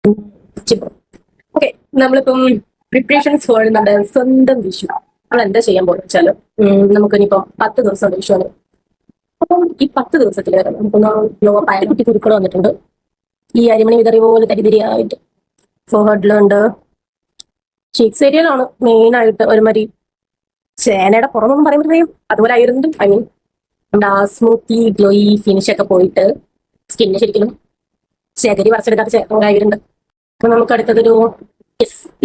Okay, നമ്മളിപ്പം preparations four നമ്മുടെ സ്വന്തം വിഷു നമ്മൾ എന്താ ചെയ്യാൻ പോകുന്നത് വെച്ചാൽ നമുക്കിനിയിപ്പം 10 ദിവസം വിഷുവാണ്. അപ്പം ഈ 10 ദിവസത്തില് നമുക്കൊന്ന് പയറുട്ടി കുരുക്കൾ വന്നിട്ടുണ്ട്. ഈ അരിമണി വിതറി പോലെ തരിതിരിയായിട്ട് ഫോർഹെഡിലുണ്ട്. ചീക്സ് ഏരിയയിലാണ് മെയിൻ ആയിട്ട് ഒരുമാതിരി ചേനയുടെ പുറമൊന്നും പറയാൻ പറ്റുകയും അതുപോലെ ആയിരുന്നു. ഐ മീൻ നമ്മുടെ ആ സ്മൂത്തി ഗ്ലോയി ഫിനിഷ് ഒക്കെ പോയിട്ട് സ്കിന്നിന് ശരിക്കും ചകരി വറച്ചെടുക്കാത്ത ചേർന്നുണ്ടായിട്ടുണ്ട്. അപ്പൊ നമുക്ക് അടുത്തതൊരു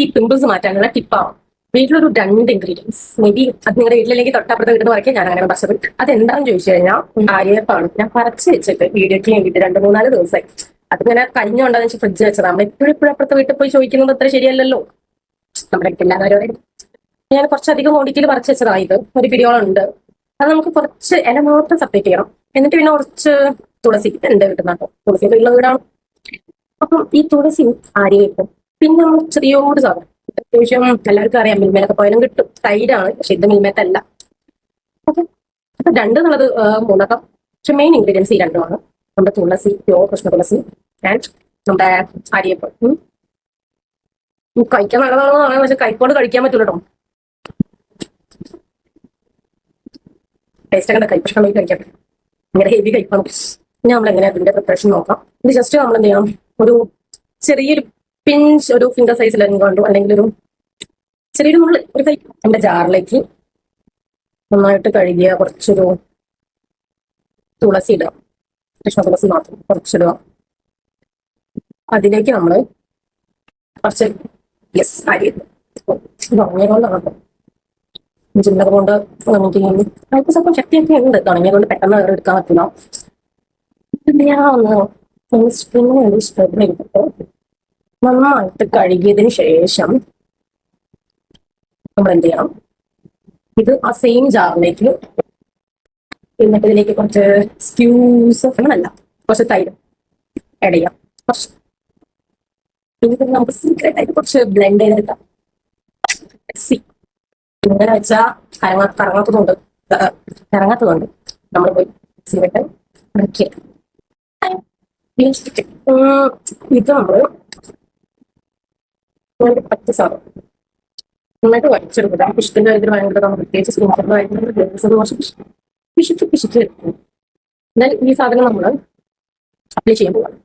ഈ പിമ്പിൾസ് മാറ്റാനുള്ള ടിപ്പാവും. വീട്ടിലൊരു 2 ഇൻഗ്രീഡിയൻസ് മേ ബി അത് നിങ്ങളുടെ വീട്ടിലേക്ക് തൊട്ടപ്പുറത്ത് വീട്ടിൽ വരയ്ക്കാൻ ഞാൻ അങ്ങനെ പറിച്ചത്. അതെന്താണെന്ന് ചോദിച്ചു കഴിഞ്ഞാൽ ആര്യപ്പാണ്. ഞാൻ പറിച്ച് വെച്ചിട്ട് വീഡിയോക്ക് വേണ്ടിയിട്ട് 2-3-4 ദിവസമായി. അതിങ്ങനെ കഴിഞ്ഞുകൊണ്ടാന്ന് വെച്ചാൽ ഫ്രിഡ്ജ് വെച്ചത്. നമ്മൾ എപ്പോഴും അപ്പുറത്ത് വീട്ടിൽ പോയി ചോദിക്കുന്നത് അത്ര ശരിയല്ലല്ലോ. നമ്മുടെ എല്ലാ കാര്യവും ഞാൻ കുറച്ചധികം ക്വാണ്ടിറ്റിയിൽ പറിച്ച് വെച്ചതാണ്. ഇത് ഒരു പിടിയോളം അത് നമുക്ക് കുറച്ച് ഇല മാത്രം സെപ്പറേറ്റ് ചെയ്യണം. എന്നിട്ട് പിന്നെ കുറച്ച് തുളസി എന്റെ വീട്ടിൽ തുളസി ഉള്ള വീടാണ്. അപ്പം ഈ തുളസി ആര്യവേപ്പും പിന്നെ നമ്മൾ ചെറിയോട് സാധനം അത്യാവശ്യം എല്ലാവർക്കും അറിയാം, മിൽമേലൊക്കെ പോയാലും കിട്ടും. തൈരാണ്, പക്ഷെ ഇത് മിൽമേത്തല്ല. ഓക്കെ, അപ്പൊ 2 എന്നുള്ളത് 3 പക്ഷെ മെയിൻ ഇൻഗ്രീഡിയൻസ് ഈ 2 നമ്മുടെ തുളസി, പ്യോർ കൃഷ്ണ തുളസി ആൻഡ് നമ്മുടെ ആര്യവേപ്പ്. കഴിക്കാൻ നല്ലതാണെന്ന് പറയാം, പക്ഷെ കൈപ്പോട് കഴിക്കാൻ പറ്റൂല കേട്ടോ. ടേസ്റ്റ് ഒക്കെ കൈപ്പഷ്ടം കഴിക്കാം, ഇങ്ങനെ ഹെവി കഴിക്കണം. ഇനി നമ്മൾ എങ്ങനെ അതിന്റെ പ്രിപ്പറേഷൻ നോക്കാം. ഇത് ജസ്റ്റ് നമ്മൾ എന്ത് ചെയ്യണം, ഒരു ചെറിയൊരു പിഞ്ച്, ഒരു ഫിംഗർ സൈസിൽ കണ്ടു, അല്ലെങ്കിൽ ഒരു ചെറിയൊരു മുള്ളി ഒരു കൈ നമ്മുടെ ജാറിലേക്ക് നന്നായിട്ട് കഴുകിയ കുറച്ചൊരു തുളസി ഇടുക. കൃഷ്ണ തുളസി മാത്രം കുറച്ചിടുക. അതിലേക്ക് നമ്മൾ കുറച്ച് അരി ഉണങ്ങിയതുകൊണ്ടാണ് ജില്ലക കൊണ്ട് നമുക്ക് അല്പം സ്വല്പം ശക്തിയൊക്കെ ഉണ്ട്. തുടങ്ങിയത് കൊണ്ട് പെട്ടെന്ന് എടുക്കാൻ പറ്റില്ല. ഒന്ന് സ്പ്രെഡ് ചെയ്തിട്ട് നന്നായിട്ട് കഴുകിയതിന് ശേഷം നമ്മൾ എന്ത് ചെയ്യണം, ഇത് ആ സെയിം ജാറിലേക്ക് എന്നിട്ട് ഇതിലേക്ക് കുറച്ച് അല്ല കുറച്ച് തൈര് ആഡ് ചെയ്യാം. കുറച്ച് ഇത് നമുക്ക് സീക്രട്ട് ആയിട്ട് കുറച്ച് ബ്ലെൻഡ് ചെയ്തെടുക്കാം. ഇങ്ങനെ വെച്ചാൽ കറങ്ങാത്തതുകൊണ്ട് നമ്മൾ പോയി മിക്സിയിലിട്ട് ഇറക്കിയെടുക്കാം. ഇത് നമ്മള് പച്ച സാധനം നന്നായിട്ട് വരച്ചെടുക്കുക. പിശുക്കിന്റെ കാര്യത്തിൽ ഭയങ്കര പ്രത്യേകിച്ച് പിശുക്ക് എടുക്കും. എന്നാൽ ഈ സാധനം നമ്മൾ അപ്ലൈ ചെയ്യാൻ പോവാണ്.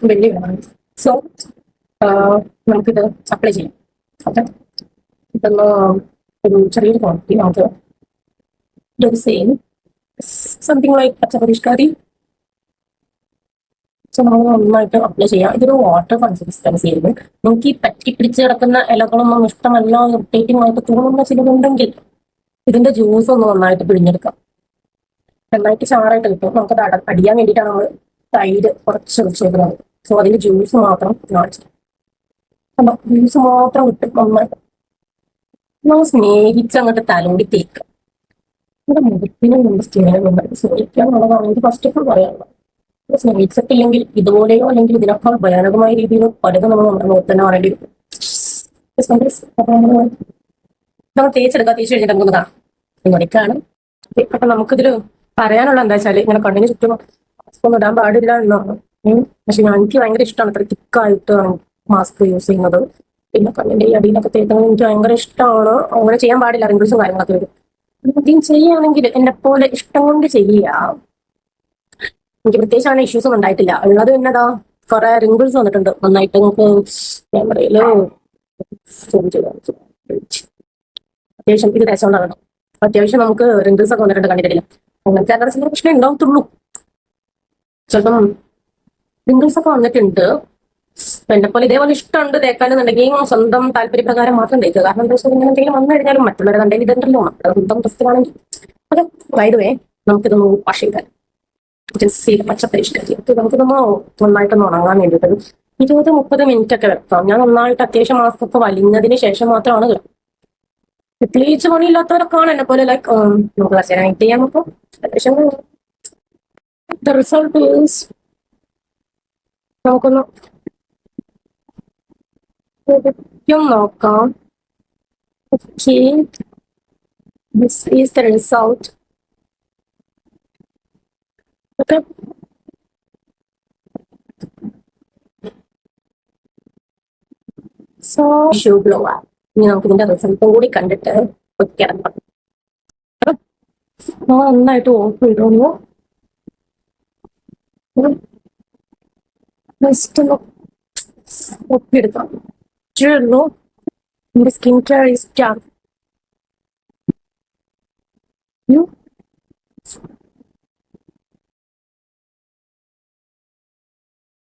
വലിയ സോ നമുക്കിത് അപ്ലൈ ചെയ്യാം. ഓക്കെ, ഇതൊന്ന് ഒരു ചെറിയൊരു ക്വാണ്ടിറ്റി നമുക്ക് സെയിം സംതിങ് ലൈക്ക് പച്ചപ്പരിഷ്കാരി നമ്മൾ നന്നായിട്ട് അപ്ലൈ ചെയ്യാം. ഇതൊരു വാട്ടർ കൺസിസ്റ്റൻസി ആയിരുന്നു. നമുക്ക് ഈ പറ്റി പിടിച്ച് കിടക്കുന്ന ഇലകളൊന്നും ഇഷ്ടമല്ല, ഇറിറ്റേറ്റിംഗ് ആയിട്ട് തോന്നുന്ന ചിലതുണ്ടെങ്കിൽ ഇതിന്റെ ജ്യൂസ് ഒന്ന് നന്നായിട്ട് പിഴിഞ്ഞെടുക്കാം. നന്നായിട്ട് ചാറായിട്ട് കിട്ടും. നമുക്കത് അടിയാൻ വേണ്ടിയിട്ടാണ് നമ്മൾ തൈര് കുറച്ച് വെച്ചേക്കുന്നത്. സോ അതിന്റെ ജ്യൂസ് മാത്രം ജ്യൂസ് മാത്രം കിട്ടും. നന്നായിട്ട് നമ്മൾ സ്നേഹിച്ച് അങ്ങോട്ട് തലോടി തേക്കുക. നമ്മുടെ മുഖത്തിനും നമ്മുടെ സ്കിന്നിനും നന്നായിട്ട് സ്നേഹിക്കുക എന്നുള്ളതാണ് എനിക്ക് ഫസ്റ്റ് ഓഫ് ഓൾ പറയാനുള്ളത്. സ്നേഹിച്ചിട്ടില്ലെങ്കിൽ ഇതുപോലെയോ അല്ലെങ്കിൽ ഇതിനേക്കാൾ ഭയാനകമായ രീതിയിൽ പലതും നമ്മൾ നമ്മുടെ മുഖത്ത് തന്നെ പറയേണ്ടി വരും. നമ്മൾ തേച്ചെടുക്കുക. തേച്ച് കഴിഞ്ഞിട്ട് നമുക്കൊന്ന് ഇങ്ങനെയൊക്കെയാണ്. അപ്പൊ നമുക്കിതിൽ പറയാനുള്ള എന്താ വെച്ചാൽ ഇങ്ങനെ കണ്ണിന് ചുറ്റും മാസ്ക് ഇടാൻ പാടില്ല എന്നാണ്. പക്ഷെ എനിക്ക് ഭയങ്കര ഇഷ്ടമാണ് ഇത്ര തിക്കായിട്ടാണ് മാസ്ക് യൂസ് ചെയ്യുന്നത്. പിന്നെ കണ്ണിന്റെ ഈ അടിയിലൊക്കെ തേക്കുന്നത് എനിക്ക് ഭയങ്കര ഇഷ്ടമാണ്. അങ്ങനെ ചെയ്യാൻ പാടില്ല, റിങ്കിൾസും കാര്യങ്ങളൊക്കെ വരും. അധികം ചെയ്യുകയാണെങ്കിൽ എന്നെ പോലെ ഇഷ്ടം കൊണ്ട് ചെയ്യാം. എനിക്ക് പ്രത്യേകിച്ച് അങ്ങനെ ഇഷ്യൂസ് ഒന്നും ഉണ്ടായിട്ടില്ല. ഉള്ളത് എന്നതാ കുറെ റിങ്കിൾസ് വന്നിട്ടുണ്ട് നന്നായിട്ട്. നമുക്ക് ക്യാമറയില് അത്യാവശ്യം ഇത് തേച്ചോണ്ടാണ്. അത്യാവശ്യം നമുക്ക് റിങ്കിൾസ് ഒക്കെ വന്നിട്ടുണ്ട് കണ്ടിട്ടില്ല. അങ്ങനത്തെ അലർജിന്റെ പ്രശ്നം ഉണ്ടാവത്തുള്ളൂ. ചിലപ്പം റിങ്കിൾസ് ഒക്കെ വന്നിട്ടുണ്ട്. എന്നെ പോലെ ഇതേപോലെ ഇഷ്ടമുണ്ട് തേക്കാനെന്നുണ്ടെങ്കിൽ സ്വന്തം താല്പര്യപ്രകാരം മാത്രം തേക്കുക. കാരണം എന്താ വെച്ചാൽ ഇങ്ങനെ എന്തെങ്കിലും വന്നു കഴിഞ്ഞാലും മറ്റുള്ളവരെ കണ്ടെങ്കിൽ ഇതുണ്ടല്ലോ നമ്മുടെ സ്വന്തം പ്രശ്നമാണെങ്കിൽ. ഓക്കെ, വൈദ്യുവേ നമുക്കിതൊന്ന് വാഷ് ചെയ്താൽ പച്ചപ്പരിഷ്കാരി നമുക്കിതൊന്ന് നന്നായിട്ടൊന്ന് ഉണങ്ങാൻ വേണ്ടിയിട്ട് 20-30 മിനിറ്റ് ഒക്കെ വെക്കാം. ഞാൻ നന്നായിട്ട് അത്യാവശ്യം മാസ്ക് ഒക്കെ വലിഞ്ഞതിന് ശേഷം മാത്രമാണ് പ്രത്യേകിച്ച് പണിയില്ലാത്തവരൊക്കെയാണ് എന്നെ പോലെ ലൈക്ക് നമുക്ക് കുറച്ചേരായിട്ട് ചെയ്യാൻ നോക്കാം. അത്യാവശ്യം റിസൾട്ട് നമുക്കൊന്ന് നോക്കാം. This is the result. Okay. So shoe glow ആ. ഇനി നമുക്ക് ഇതിന്റെ റിസൾട്ടും കൂടി കണ്ടിട്ട് വെക്കണം. നന്നായിട്ട് ഓഫ് ചെയ്തോളൂ. ജസ്റ്റ് ഒന്ന് ഒപ്പിയെടുക്കാം. ഇത്രയേ ഉള്ളൂ. എന്റെ സ്കിൻ കെയർ ഈസ് ഡൺ.